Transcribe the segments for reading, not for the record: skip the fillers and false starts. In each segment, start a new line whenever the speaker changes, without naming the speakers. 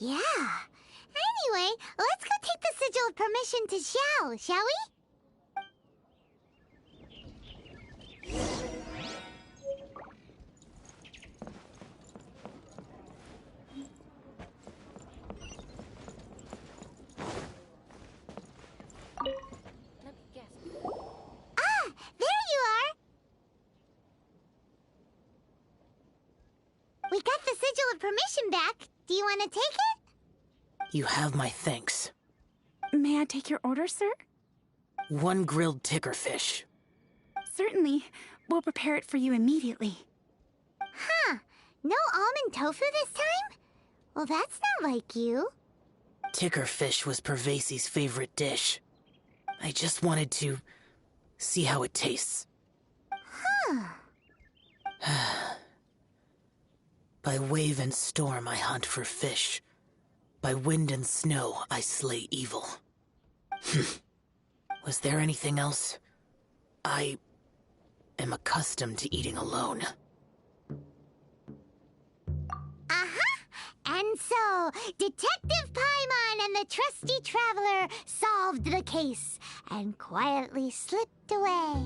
Yeah. Anyway, let's go take the sigil of permission to Xiao, shall we?
Let me guess.
Ah, there you are! We got the sigil of permission back. Do you want to take it?
You have my thanks.
May I take your order, sir?
1 grilled ticker fish.
Certainly. We'll prepare it for you immediately.
Huh. No almond tofu this time? Well, that's not like you.
Ticker fish was Pervasi's favorite dish. I just wanted to see how it tastes.
Huh.
By wave and storm I hunt for fish. By wind and snow I slay evil. Was there anything else? I am accustomed to eating alone.
And so, Detective Paimon and the trusty traveler solved the case and quietly slipped away.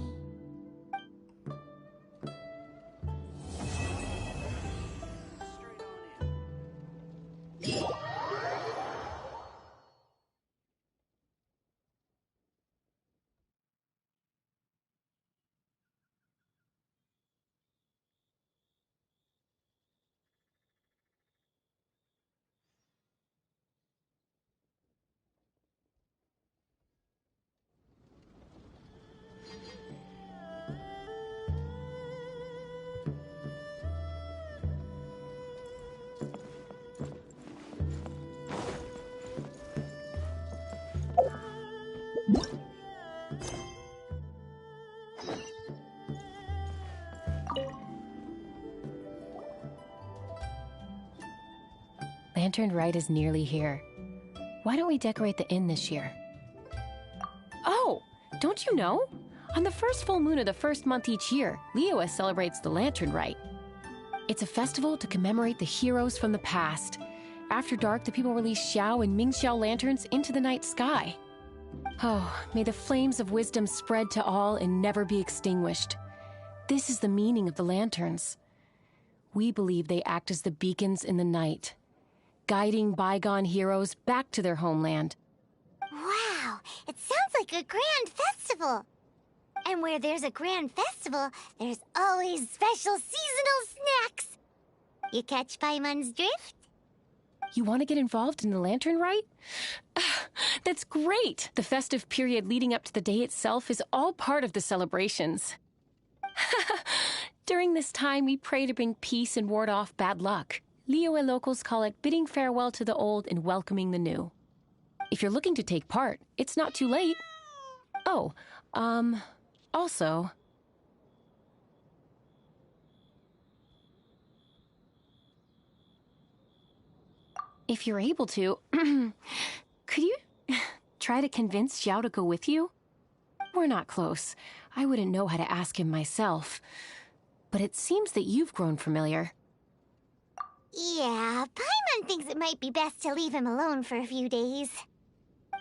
Lantern Rite is nearly here. Why don't we decorate the inn this year? Oh, don't you know? On the first full moon of the first month each year, Liyue celebrates the Lantern Rite. It's a festival to commemorate the heroes from the past. After dark, the people release Xiao and Mingxiao lanterns into the night sky. Oh, may the flames of wisdom spread to all and never be extinguished. This is the meaning of the lanterns. We believe they act as the beacons in the night, guiding bygone heroes back to their homeland.
Wow, it sounds like a grand festival. And where there's a grand festival, there's always special seasonal snacks. You catch Paimon's drift?
You want to get involved in the Lantern Rite? That's great! The festive period leading up to the day itself is all part of the celebrations. During this time, we pray to bring peace and ward off bad luck. Liyue locals call it bidding farewell to the old and welcoming the new. If you're looking to take part, it's not too late. Oh, also... If you're able to, could you try to convince Xiao to go with you? We're not close. I wouldn't know how to ask him myself. But it seems that you've grown familiar.
Yeah, Paimon thinks it might be best to leave him alone for a few days.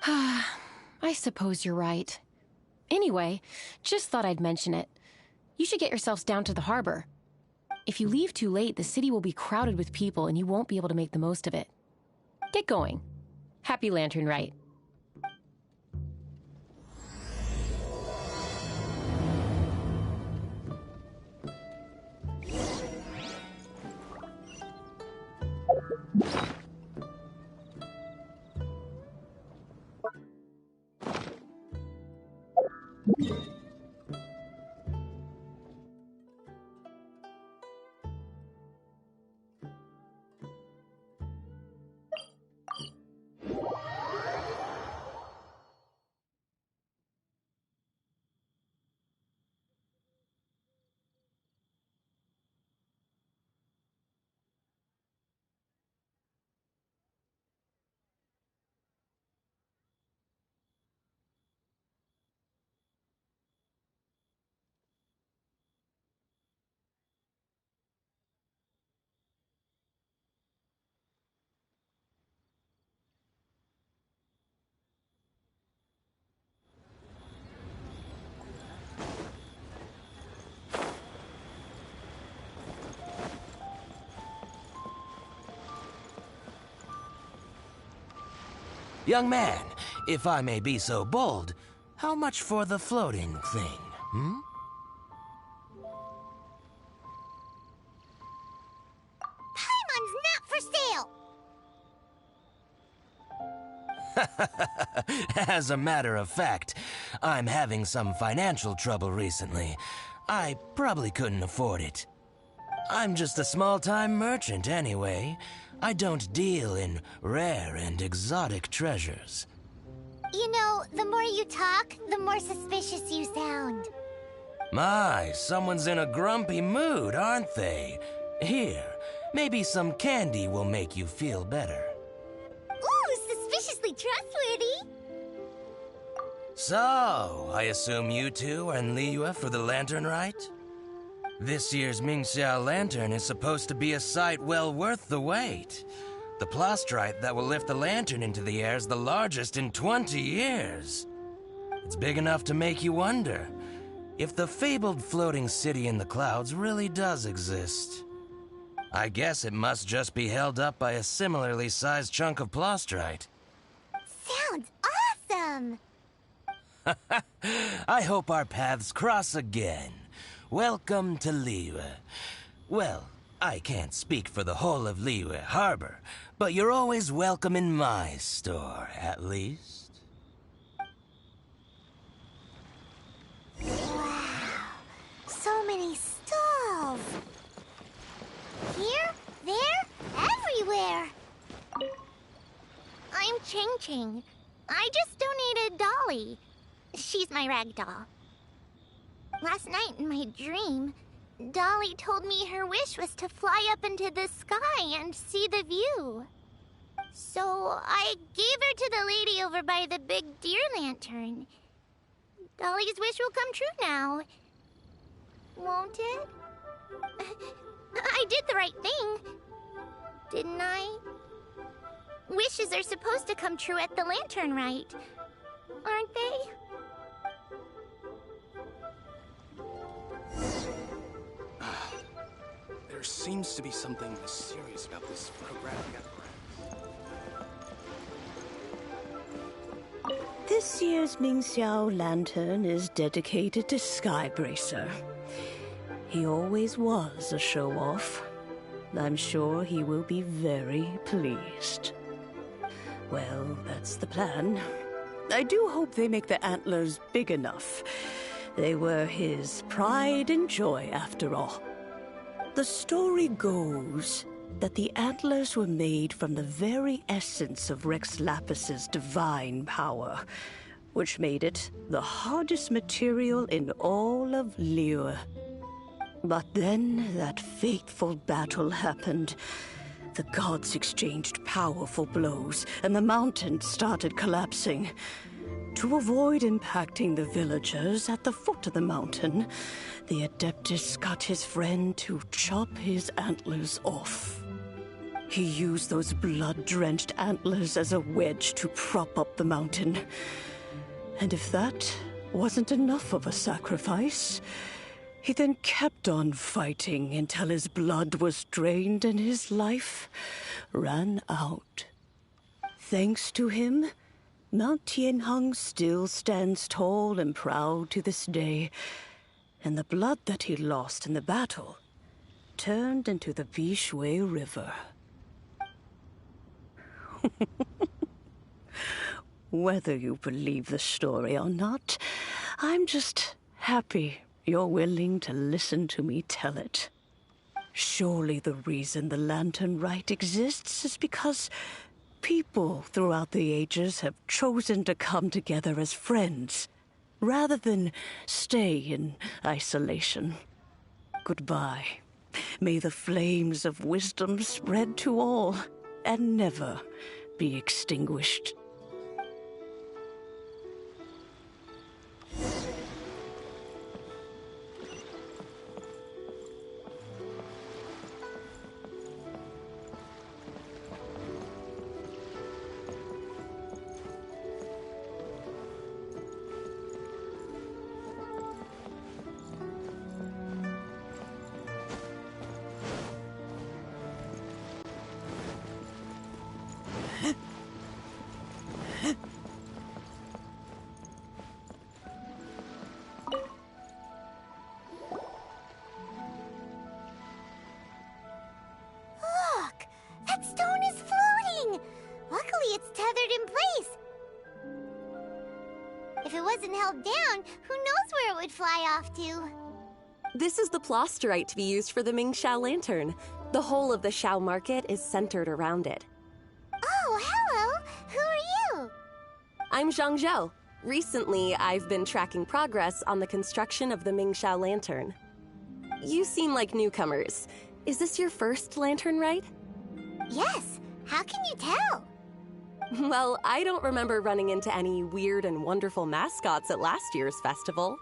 I suppose you're right. Anyway, just thought I'd mention it. You should get yourselves down to the harbor. If you leave too late, the city will be crowded with people and you won't be able to make the most of it. Get going. Happy Lantern Rite.
Young man, if I may be so bold, how much for the floating thing, hmm?
Paimon's not for sale!
As a matter of fact, I'm having some financial trouble recently. I probably couldn't afford it. I'm just a small-time merchant anyway. I don't deal in rare and exotic treasures.
You know, the more you talk, the more suspicious you sound.
My, someone's in a grumpy mood, aren't they? Here, maybe some candy will make you feel better.
Ooh, suspiciously trustworthy!
So, I assume you two are in Liyue for the lantern rite? This year's Mingxiao lantern is supposed to be a sight well worth the wait. The plastrite that will lift the lantern into the air is the largest in 20 years. It's big enough to make you wonder if the fabled floating city in the clouds really does exist. I guess it must just be held up by a similarly sized chunk of plastrite.
Sounds awesome!
I hope our paths cross again. Welcome to Liyue. Well, I can't speak for the whole of Liyue Harbor, but you're always welcome in my store, at least.
Wow, so many stalls. Here, there, everywhere. I'm Ching Ching. I just donated Dolly. She's my rag doll. Last night in my dream, Dolly told me her wish was to fly up into the sky and see the view. So I gave her to the lady over by the big deer lantern. Dolly's wish will come true now. Won't it? I did the right thing, didn't I? Wishes are supposed to come true at the lantern rite, aren't they?
There seems to be something mysterious about this photographic apparatus.
This year's Mingxiao lantern is dedicated to Skybracer. He always was a show-off. I'm sure he will be very pleased. Well, that's the plan. I do hope they make the antlers big enough. They were his pride and joy, after all. The story goes that the antlers were made from the very essence of Rex Lapis's divine power, which made it the hardest material in all of Liyue. But then that fateful battle happened. The gods exchanged powerful blows, and the mountain started collapsing. To avoid impacting the villagers at the foot of the mountain, the Adeptus got his friend to chop his antlers off. He used those blood-drenched antlers as a wedge to prop up the mountain. And if that wasn't enough of a sacrifice, he then kept on fighting until his blood was drained and his life ran out. Thanks to him, Mount Tianheng still stands tall and proud to this day, and the blood that he lost in the battle turned into the Bishui River. Whether you believe the story or not, I'm just happy you're willing to listen to me tell it. Surely the reason the Lantern Rite exists is because people throughout the ages have chosen to come together as friends, rather than stay in isolation. Goodbye. May the flames of wisdom spread to all, and never be extinguished.
held down, who knows where it would fly off to?
This is the plasterite to be used for the Mingxiao lantern. The whole of the Xiao market is centered around it.
Oh, hello! Who are you?
I'm Zhang Zhou. Recently, I've been tracking progress on the construction of the Mingxiao lantern. You seem like newcomers. Is this your first lantern rite?
Yes. How can you tell?
Well, I don't remember running into any weird and wonderful mascots at last year's festival.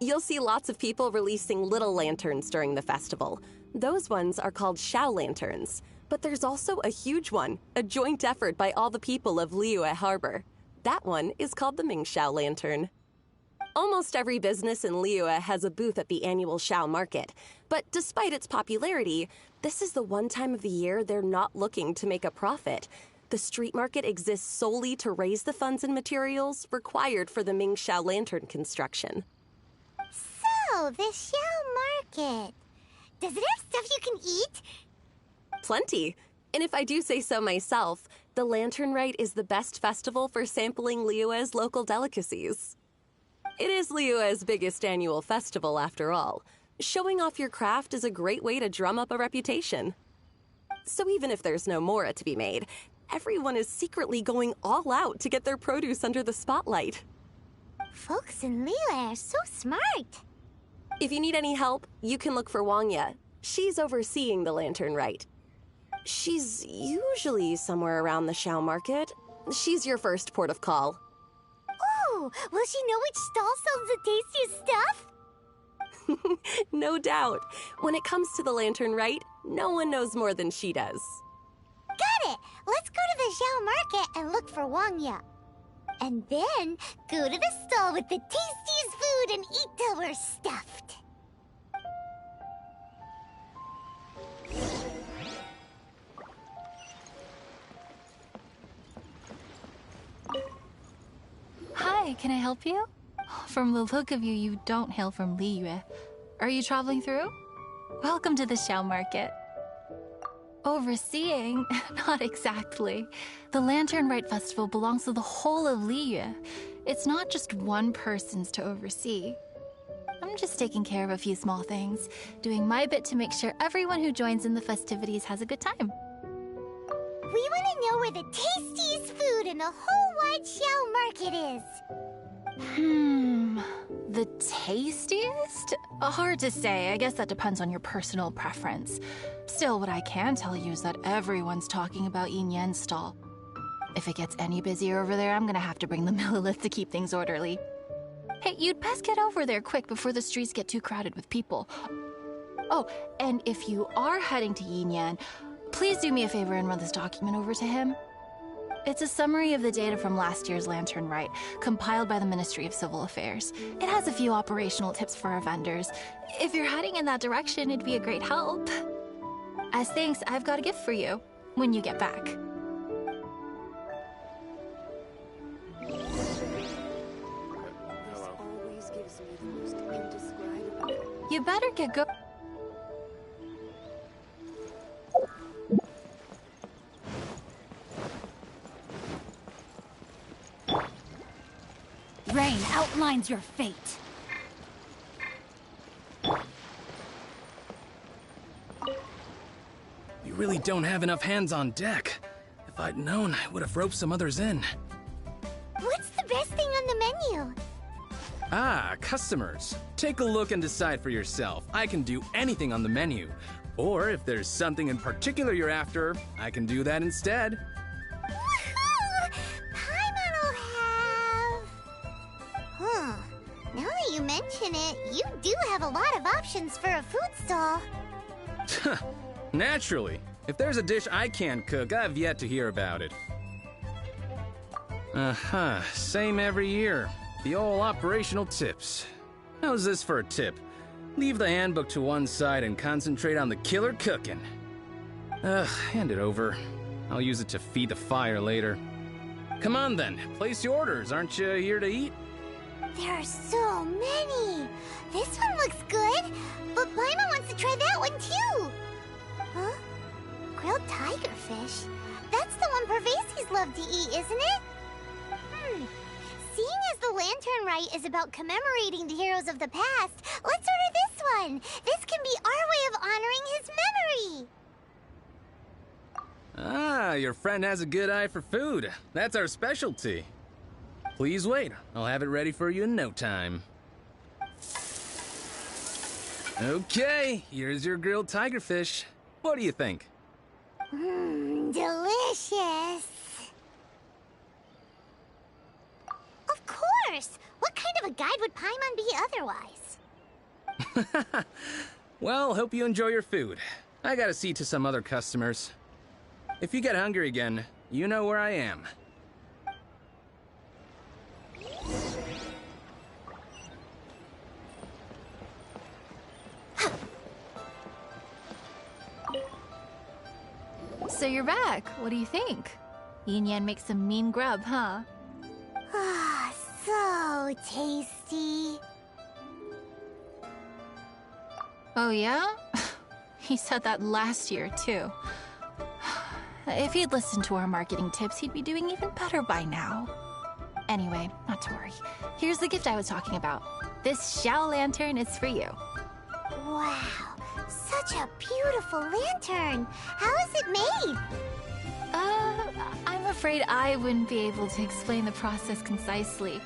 You'll see lots of people releasing little lanterns during the festival. Those ones are called Xiao lanterns. But there's also a huge one, a joint effort by all the people of Liyue Harbor. That one is called the Mingxiao lantern. Almost every business in Liyue has a booth at the annual Xiao market. But despite its popularity, this is the one time of the year they're not looking to make a profit. The street market exists solely to raise the funds and materials required for the Mingxiao lantern construction.
So, the Xiao market. Does it have stuff you can eat?
Plenty. And if I do say so myself, the Lantern Rite is the best festival for sampling Liyue's local delicacies. It is Liyue's biggest annual festival, after all. Showing off your craft is a great way to drum up a reputation. So even if there's no mora to be made, everyone is secretly going all out to get their produce under the spotlight.
Folks in Liyue are so smart.
If you need any help, you can look for Wangya. She's overseeing the Lantern Rite. She's usually somewhere around the Xiao market. She's your first port of call.
Oh, will she know which stall sells the tastiest stuff?
No doubt. When it comes to the Lantern Rite, no one knows more than she does.
Got it! Let's go to the Xiao market and look for Wangya. And then go to the stall with the tastiest food and eat till we're stuffed.
Hi, can I help you? From the look of you, you don't hail from Liyue. Are you traveling through? Welcome to the Xiao market. Overseeing? Not exactly. The Lantern Rite Festival belongs to the whole of Liyue. It's not just one person's to oversee. I'm just taking care of a few small things, doing my bit to make sure everyone who joins in the festivities has a good time.
We want to know where the tastiest food in the whole wide Xiao market is.
The tastiest? Hard to say. I guess that depends on your personal preference. Still, what I can tell you is that everyone's talking about Yin Yan's stall. If it gets any busier over there, I'm gonna have to bring the millilith to keep things orderly. Hey, you'd best get over there quick before the streets get too crowded with people. Oh, and if you are heading to Yin Yan, please do me a favor and run this document over to him. It's a summary of the data from last year's Lantern Rite, compiled by the Ministry of Civil Affairs. It has a few operational tips for our vendors. If you're heading in that direction, it'd be a great help. As thanks, I've got a gift for you when you get back. You better get go.
Rain outlines your fate.
We really don't have enough hands on deck. If I'd known, I would have roped some others in.
What's the best thing on the menu?
Ah, customers. Take a look and decide for yourself. I can do anything on the menu. Or if there's something in particular you're after, I can do that instead.
Woohoo! Paimon will have... Huh. Now that you mention it, you do have a lot of options for a food stall.
Naturally. If there's a dish I can't cook, I've yet to hear about it. Same every year. The old operational tips. How's this for a tip? Leave the handbook to one side and concentrate on the killer cooking. Hand it over. I'll use it to feed the fire later. Come on then, place your orders. Aren't you here to eat?
There are so many. This one looks good, but Paimon wants to try that one too. Huh? Grilled tigerfish? That's the one Pervasies love to eat, isn't it? Seeing Lantern Rite is about commemorating the heroes of the past, let's order this one. This can be our way of honoring his memory.
Ah, your friend has a good eye for food. That's our specialty. Please wait. I'll have it ready for you in no time. Okay, here's your grilled tigerfish. What do you think?
Delicious. Of course. What kind of a guide would Paimon be otherwise?
Well, hope you enjoy your food. I gotta see to some other customers. If you get hungry again, you know where I am.
So you're back. What do you think? Yin Yan makes some mean grub, huh?
Ah, so tasty.
Oh, yeah? He said that last year, too. If he'd listened to our marketing tips, he'd be doing even better by now. Anyway, not to worry. Here's the gift I was talking about. This Xiao lantern is for you.
Wow, such a beautiful lantern. How is it made?
I'm afraid I wouldn't be able to explain the process concisely.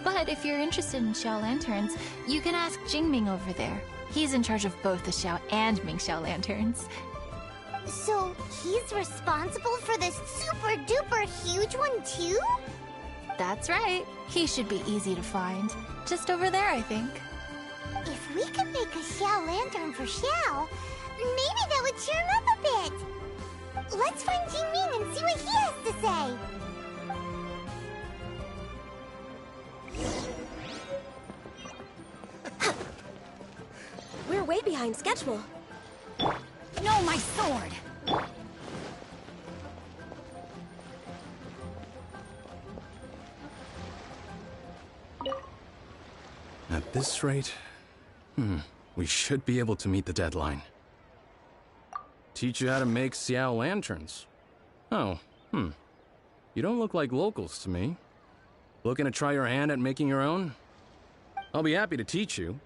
But if you're interested in Xiao lanterns, you can ask Jingming over there. He's in charge of both the Xiao and Mingxiao lanterns.
So he's responsible for this super duper huge one too?
That's right. He should be easy to find. Just over there, I think.
If we could make a Xiao lantern for Xiao, maybe that would cheer him up a bit. Let's find Jingming and see what he has to say.
We're way behind schedule.
No, my sword!
At this rate, we should be able to meet the deadline. Teach you how to make Xiao lanterns. Oh, You don't look like locals to me. Looking to try your hand at making your own? I'll be happy to teach you.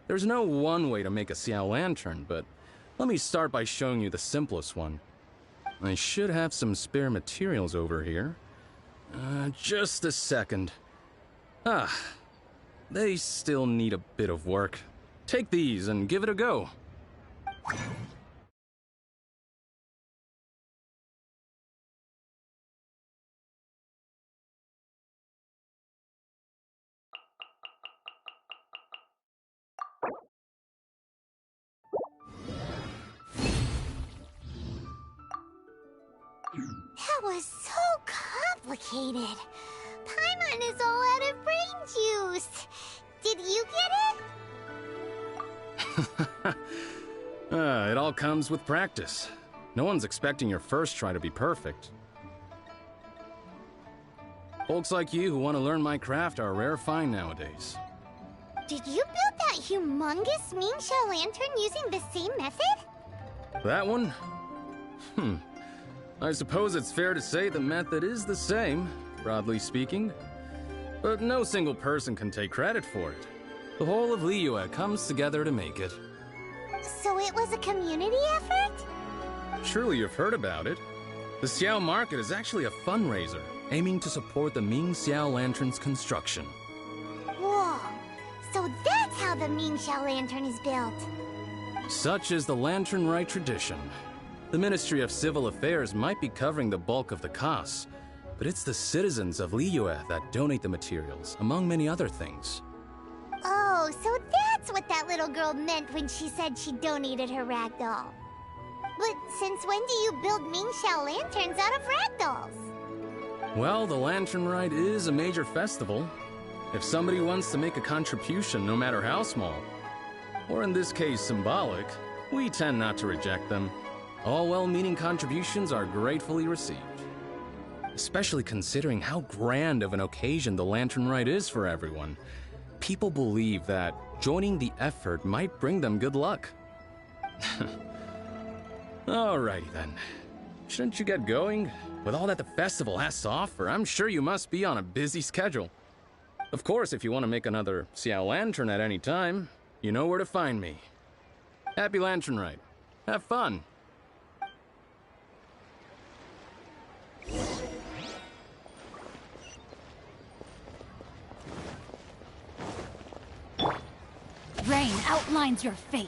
There's no one way to make a Xiao lantern, but let me start by showing you the simplest one. I should have some spare materials over here. Just a second. They still need a bit of work. Take these and give it a go.
That was so complicated. Paimon is all out of brain juice. Did you get it?
It all comes with practice. No one's expecting your first try to be perfect. Folks like you who want to learn my craft are a rare find nowadays.
Did you build that humongous Mingxiao lantern using the same method?
That one? I suppose it's fair to say the method is the same, broadly speaking. But no single person can take credit for it. The whole of Liyue comes together to make it.
So it was a community effort?
Surely you've heard about it. The Xiao Market is actually a fundraiser, aiming to support the Ming Xiao Lantern's construction.
Whoa, so that's how the Mingxiao lantern is built.
Such is the Lantern Rite tradition. The Ministry of Civil Affairs might be covering the bulk of the costs, but it's the citizens of Liyue that donate the materials, among many other things.
Oh, so that's what that little girl meant when she said she donated her ragdoll. But since when do you build Mingxiao lanterns out of ragdolls?
Well, the Lantern Rite is a major festival. If somebody wants to make a contribution, no matter how small, or in this case symbolic, we tend not to reject them. All well-meaning contributions are gratefully received. Especially considering how grand of an occasion the Lantern Rite is for everyone. People believe that joining the effort might bring them good luck. Alrighty then. Shouldn't you get going? With all that the festival has to offer, I'm sure you must be on a busy schedule. Of course, if you want to make another Xiao Lantern at any time, you know where to find me. Happy Lantern Rite. Have fun.
Rain outlines your fate.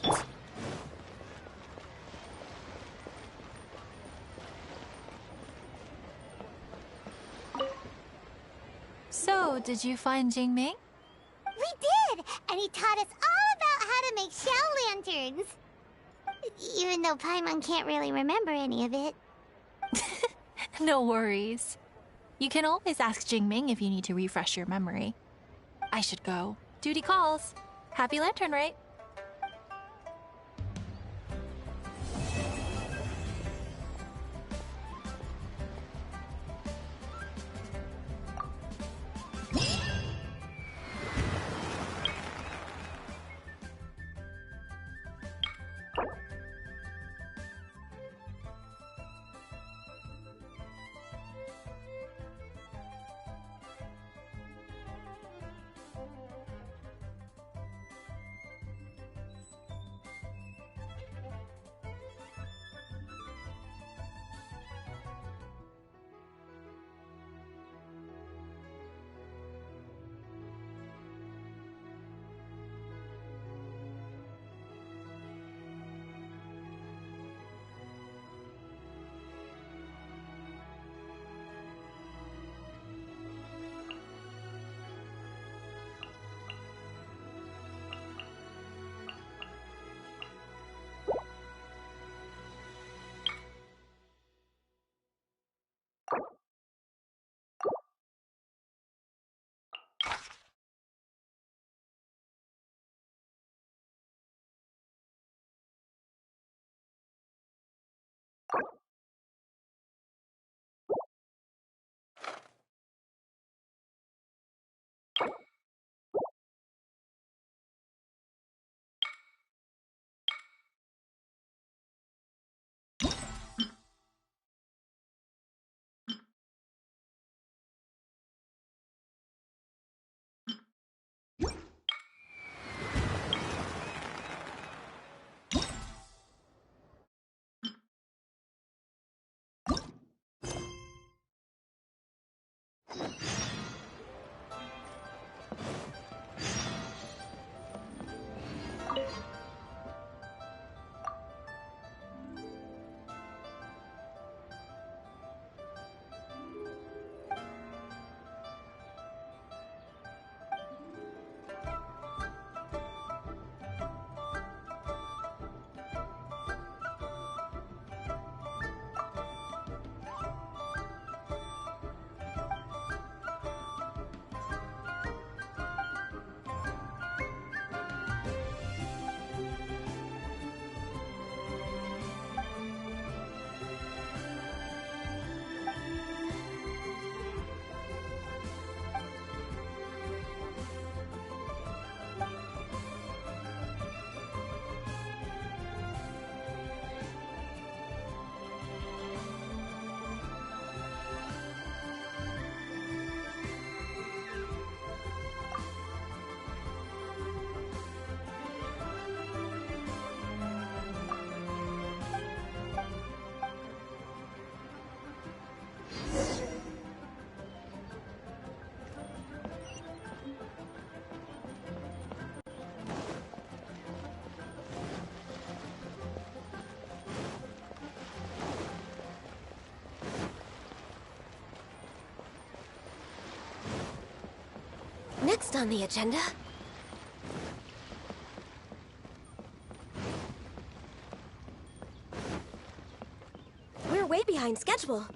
So, did you find Jingming?
We did! And he taught us all about how to make shell lanterns. Even though Paimon can't really remember any of it.
No worries. You can always ask Jingming if you need to refresh your memory. I should go. Duty calls. Happy Lantern Rite.
Next on the agenda... We're way behind schedule.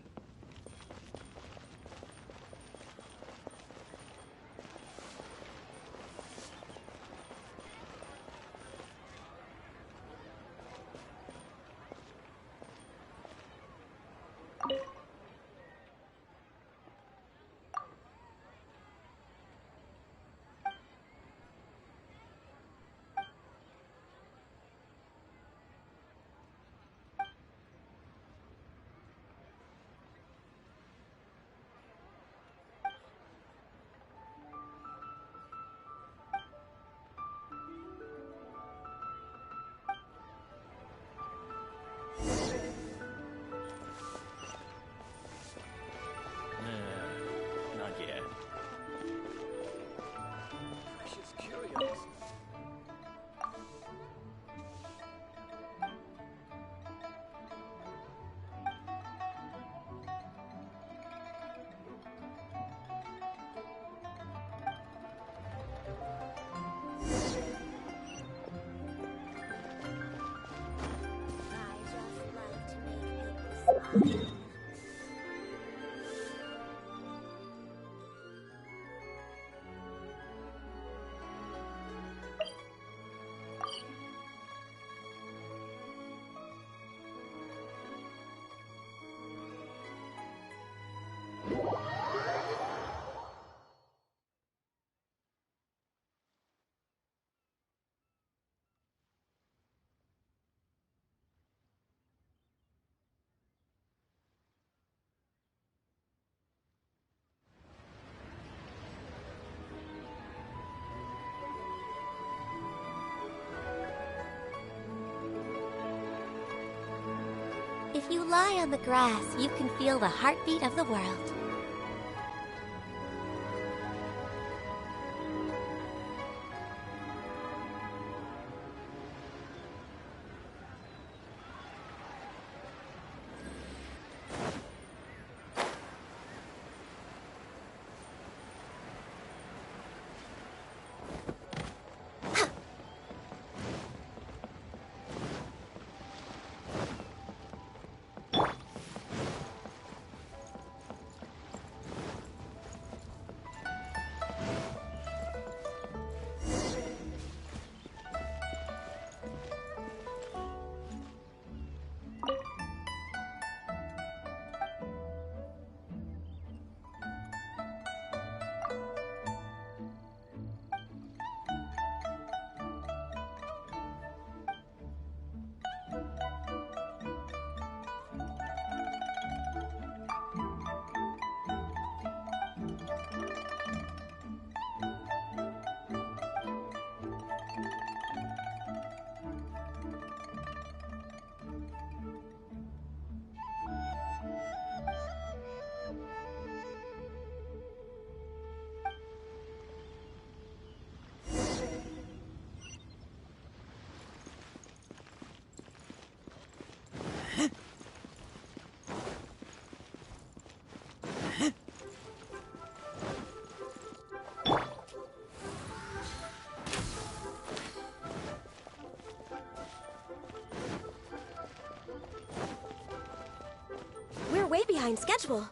If you lie on the grass, you can feel the heartbeat of the world.
We're way behind schedule.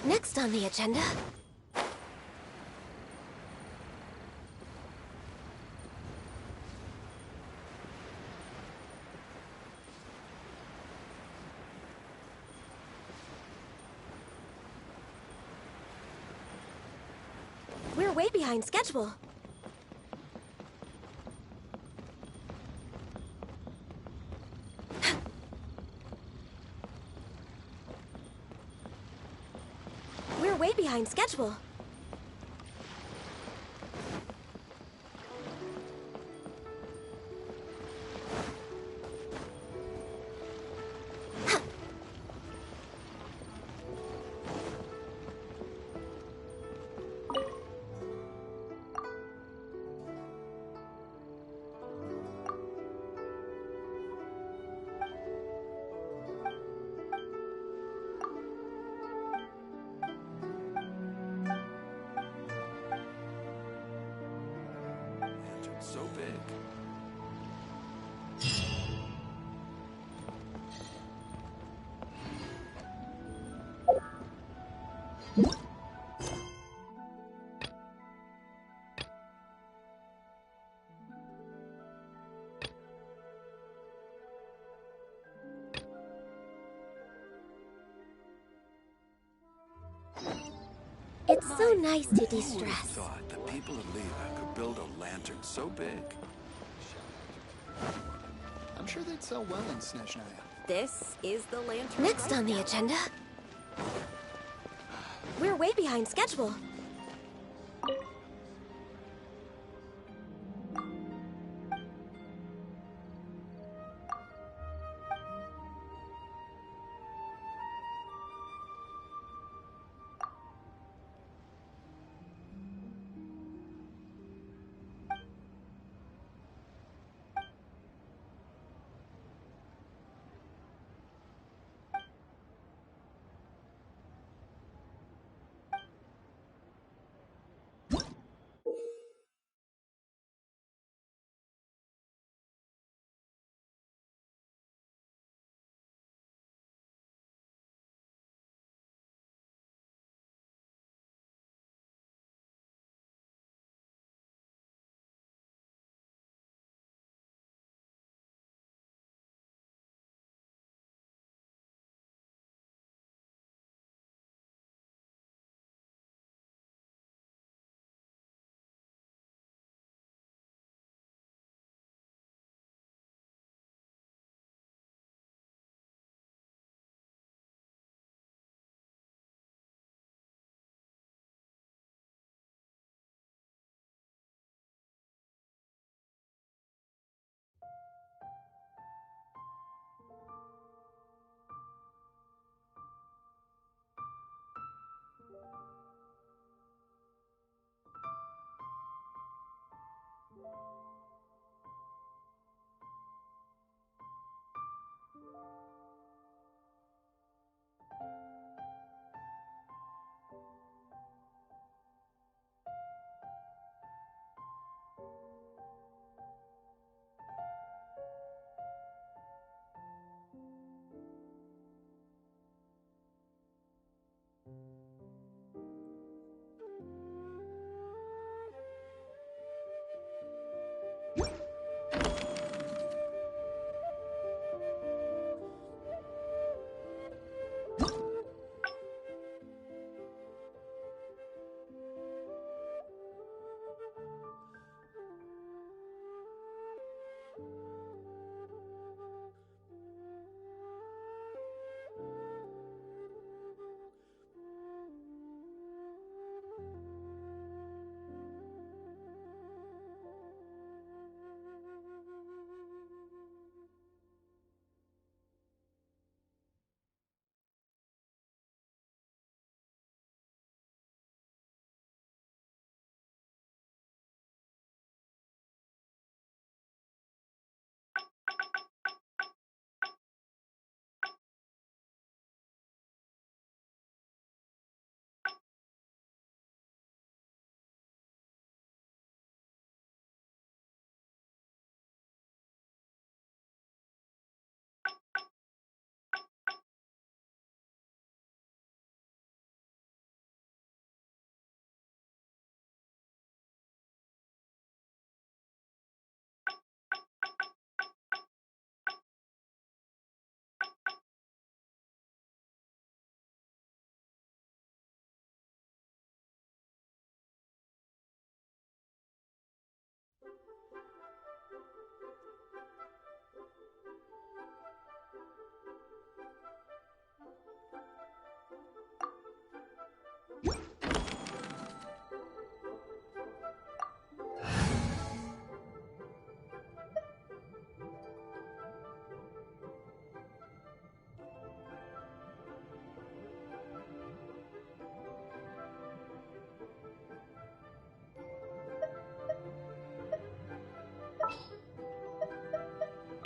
Next on the agenda... We're way behind schedule. We're way behind schedule.
so big.
It's so nice to
Who would have
de-stress.
thought the people of Liyue could build a lantern so big?
I'm sure they'd sell well in Snezhnaya.
This is the lantern.
Next on the agenda, we're way behind schedule.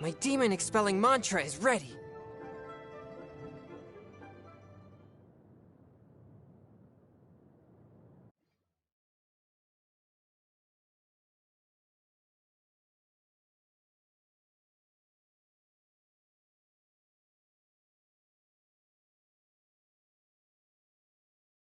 My demon expelling mantra is ready.